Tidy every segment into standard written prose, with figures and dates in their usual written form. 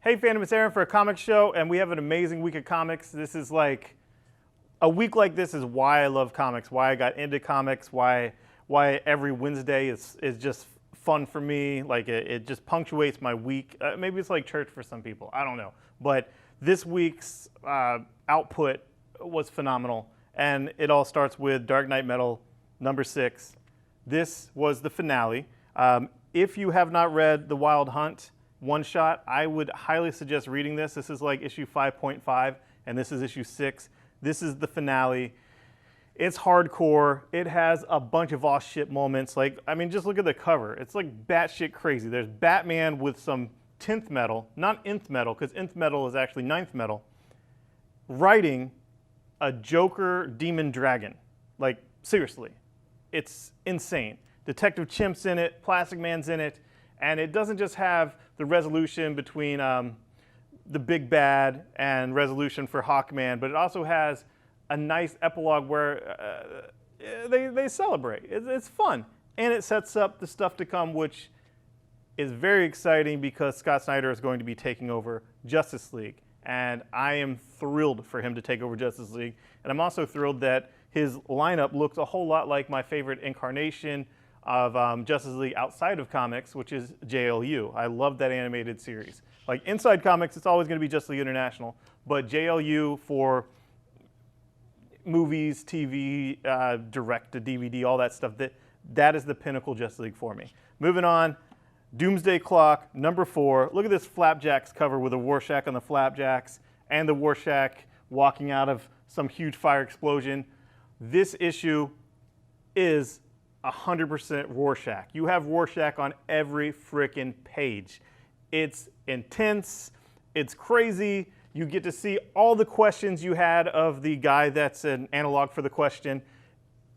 Hey Fandom, it's Aaron for a comic show, and we have an amazing week of comics. This is like, a week like this is why I love comics, why I got into comics, why every Wednesday is just fun for me. Like it just punctuates my week. Maybe it's like church for some people, I don't know. But this week's output was phenomenal, and it all starts with Dark Knight Metal #6. This was the finale. If you have not read The Wild Hunt one-shot, I would highly suggest reading this. This is like issue 5.5, and this is issue 6. This is the finale. It's hardcore. It has a bunch of aw shit moments. Like, I mean, just look at the cover. It's like batshit crazy. There's Batman with some 10th metal, not nth metal, because nth metal is actually 9th metal, riding a Joker demon dragon. Like, seriously. It's insane. Detective Chimp's in it, Plastic Man's in it, and it doesn't just have the resolution between the big bad and resolution for Hawkman, but it also has a nice epilogue where they celebrate. It's fun, and it sets up the stuff to come, which is very exciting because Scott Snyder is going to be taking over Justice League, and I am thrilled for him to take over Justice League, and I'm also thrilled that his lineup looks a whole lot like my favorite incarnation of Justice League outside of comics, which is JLU. I love that animated series. Like inside comics, it's always going to be Justice League International, but JLU for movies, TV, direct to DVD, all that stuff, that is the pinnacle Justice League for me. Moving on, Doomsday Clock, #4. Look at this Flapjacks cover with a Rorschach on the Flapjacks and the Rorschach walking out of some huge fire explosion. This issue is 100% Rorschach. You have Rorschach on every frickin' page. It's intense, it's crazy. You get to see all the questions you had of the guy that's an analog for the question.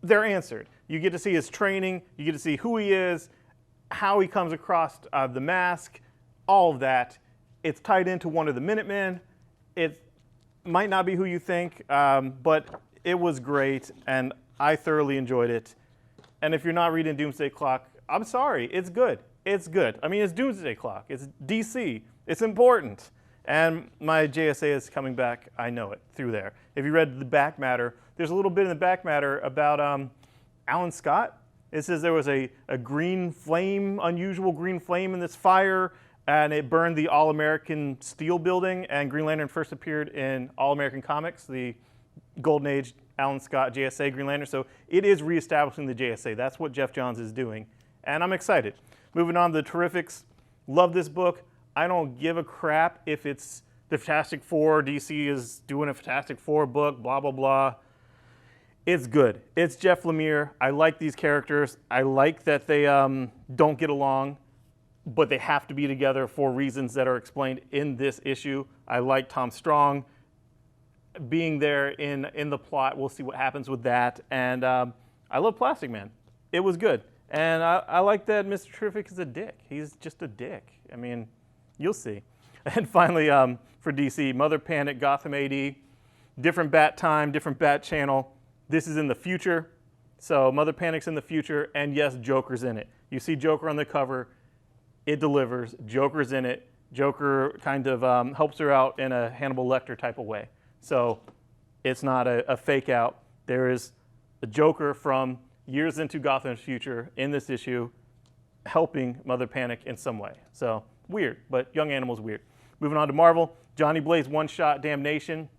They're answered. You get to see his training, you get to see who he is, how he comes across the mask, all of that. It's tied into one of the Minutemen. It might not be who you think, but it was great, and I thoroughly enjoyed it. And if you're not reading Doomsday Clock, I'm sorry, it's good. It's good. I mean, it's Doomsday Clock. It's DC. It's important. And my JSA is coming back. I know it through there. If you read the back matter, there's a little bit in the back matter about Alan Scott. It says there was a green flame, unusual green flame in this fire, and it burned the All-American Steel building, and Green Lantern first appeared in All-American Comics, the Golden Age Alan Scott JSA Green Lantern. So it is reestablishing the JSA. That's what Jeff Johns is doing, and I'm excited. Moving on to the Terrifics. Love this book. I don't give a crap if it's the Fantastic Four, DC is doing a Fantastic Four book, blah, blah, blah. It's good. It's Jeff Lemire. I like these characters. I like that they don't get along, but they have to be together for reasons that are explained in this issue. I like Tom Strong being there in the plot. We'll see what happens with that. And I love Plastic Man. It was good. And I like that Mr. Terrific is a dick. He's just a dick. I mean, you'll see. And finally, for DC, Mother Panic, Gotham AD, different bat time, different bat channel. This is in the future. So Mother Panic's in the future, and yes, Joker's in it. You see Joker on the cover. It delivers. Joker's in it. Joker kind of helps her out in a Hannibal Lecter type of way. So it's not a fake out. There is a Joker from years into Gotham's future in this issue helping Mother Panic in some way. So weird, but Young Animal's weird. Moving on to Marvel, Johnny Blaze one-shot Damnation.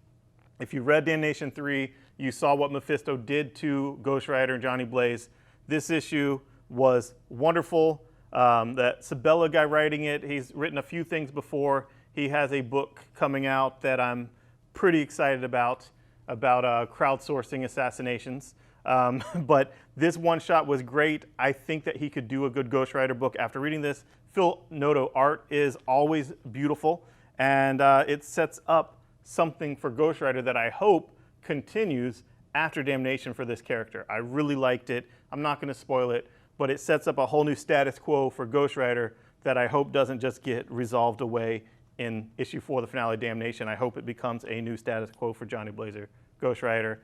If you read Damnation 3, you saw what Mephisto did to Ghost Rider and Johnny Blaze. This issue was wonderful. That Sabella guy writing it, he's written a few things before. He has a book coming out that I'm pretty excited about crowdsourcing assassinations. But this one-shot was great. I think that he could do a good Ghost Rider book after reading this. Phil Noto art is always beautiful, and it sets up something for Ghost Rider that I hope continues after Damnation for this character. I really liked it. I'm not going to spoil it, but it sets up a whole new status quo for Ghost Rider that I hope doesn't just get resolved away in issue 4, the finale, Damnation. I hope it becomes a new status quo for Johnny Blazer, Ghost Rider.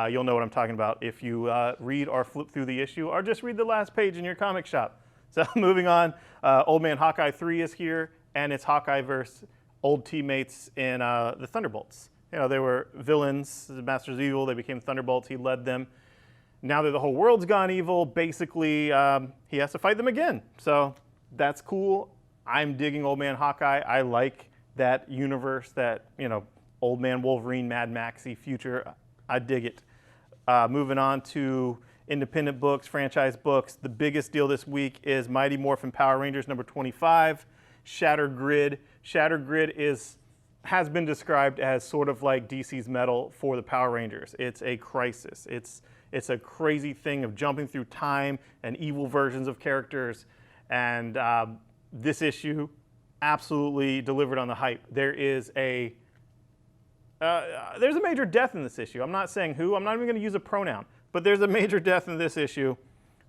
You'll know what I'm talking about if you read or flip through the issue, or just read the last page in your comic shop. So moving on, Old Man Hawkeye 3 is here, and it's Hawkeye verse old teammates in the Thunderbolts. You know, they were villains, the Masters of Evil. They became Thunderbolts. He led them. Now that the whole world's gone evil, basically he has to fight them again. So that's cool. I'm digging Old Man Hawkeye. I like that universe, that, you know, Old Man Wolverine, Mad Maxy future. I dig it. Moving on to independent books, franchise books. The biggest deal this week is Mighty Morphin Power Rangers number 25, Shattered Grid. Shattered Grid has been described as sort of like DC's Metal for the Power Rangers. It's a crisis. It's a crazy thing of jumping through time and evil versions of characters. And this issue absolutely delivered on the hype. There's a major death in this issue. I'm not saying who. I'm not even going to use a pronoun. But there's a major death in this issue.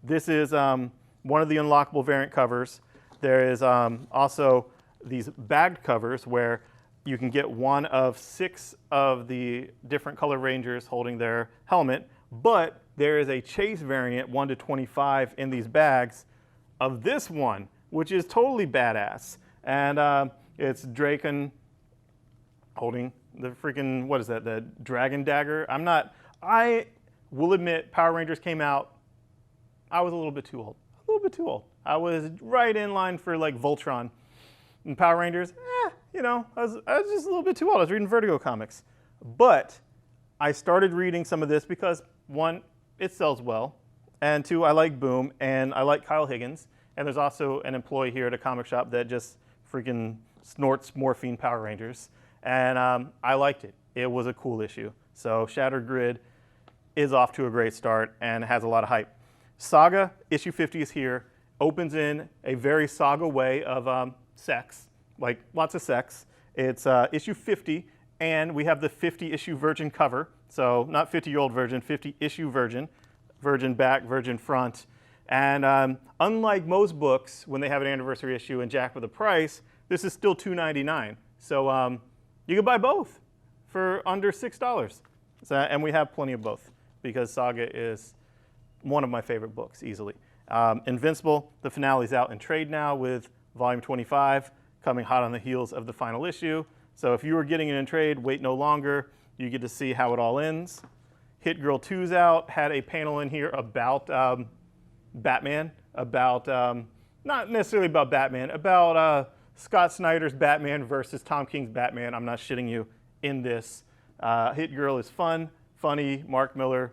This is one of the unlockable variant covers. There is also these bagged covers where you can get one of 6 of the different color Rangers holding their helmet. But there is a chase variant, 1 to 25, in these bags of this one, which is totally badass. And it's Draken holding the freaking, what is that, the dragon dagger? I will admit, Power Rangers came out, I was a little bit too old. I was right in line for like Voltron. And Power Rangers, you know, I was just a little bit too old. I was reading Vertigo comics. But I started reading some of this because, 1, it sells well, and 2, I like Boom, and I like Kyle Higgins. And there's also an employee here at a comic shop that just freaking snorts morphine Power Rangers. And I liked it. It was a cool issue. So Shattered Grid is off to a great start and has a lot of hype. Saga, issue 50 is here. Opens in a very Saga way of sex, like lots of sex. It's issue 50, and we have the 50-issue Virgin cover. So not 50-year-old Virgin, 50-issue Virgin. Virgin back, Virgin front. And unlike most books, when they have an anniversary issue and jack with a price, this is still $2.99. So you can buy both for under $6. So, and we have plenty of both because Saga is one of my favorite books, easily. Invincible, the finale's out in trade now with volume 25, coming hot on the heels of the final issue. So if you were getting it in trade, wait no longer. You get to see how it all ends. Hit Girl 2's out, had a panel in here about Batman, about, not necessarily about Batman, about Scott Snyder's Batman versus Tom King's Batman. I'm not shitting you in this. Hit Girl is fun, funny, Mark Miller,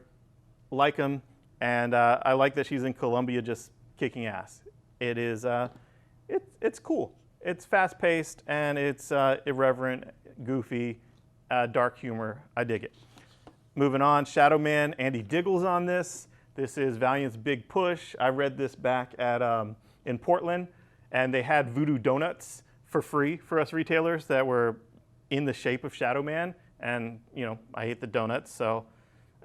like him, and I like that she's in Columbia just kicking ass. It is, it's cool. It's fast-paced, and it's irreverent, goofy, dark humor. I dig it. Moving on, Shadowman, Andy Diggle's on this. This is Valiant's big push. I read this back at in Portland, and they had voodoo donuts for free for us retailers that were in the shape of Shadowman. And, you know, I hate the donuts, so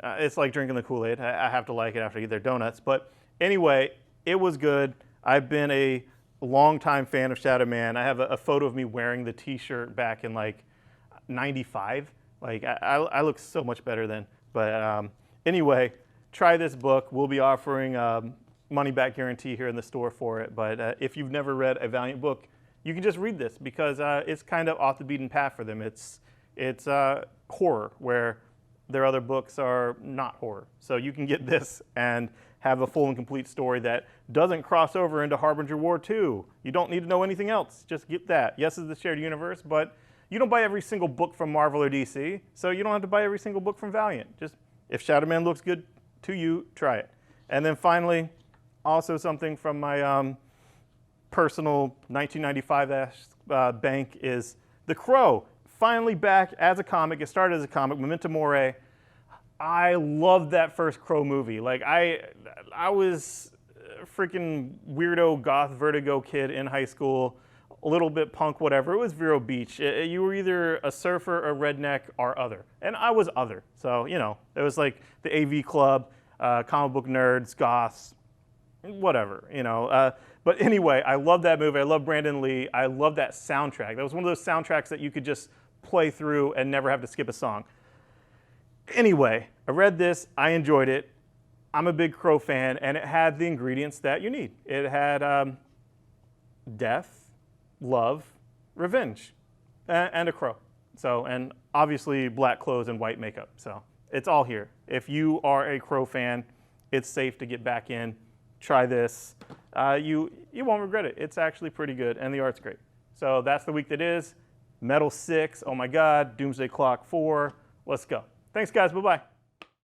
it's like drinking the Kool-Aid. I have to like it after I eat their donuts. But anyway, it was good. I've been a longtime fan of Shadowman. I have a photo of me wearing the T-shirt back in like '95. Like I look so much better then. But anyway, try this book. We'll be offering money-back guarantee here in the store for it. But if you've never read a Valiant book, you can just read this because it's kind of off the beaten path for them. It's horror, where their other books are not horror. So you can get this and have a full and complete story that doesn't cross over into Harbinger War 2. You don't need to know anything else. Just get that. Yes, it's the shared universe, but you don't buy every single book from Marvel or DC, so you don't have to buy every single book from Valiant. Just if Shadowman looks good to you, try it. And then finally, also something from my personal 1995 bank is The Crow. Finally back as a comic. It started as a comic, Memento Mori. I loved that first Crow movie. Like I was a freaking weirdo goth Vertigo kid in high school, a little bit punk, whatever. It was Vero Beach. You were either a surfer, a redneck, or other. And I was other. So, you know, it was like the AV Club, comic book nerds, goths, whatever, you know. But anyway, I love that movie. I love Brandon Lee. I love that soundtrack. That was one of those soundtracks that you could just play through and never have to skip a song. Anyway, I read this. I enjoyed it. I'm a big Crow fan, and it had the ingredients that you need. It had death, love, revenge. and a crow. So, and obviously black clothes and white makeup. So it's all here. If you are a crow fan, it's safe to get back in. Try this. You won't regret it. It's actually pretty good, and the art's great. So that's the week that is. Metal 6, oh my God. Doomsday Clock 4. Let's go. Thanks, guys. Bye-bye.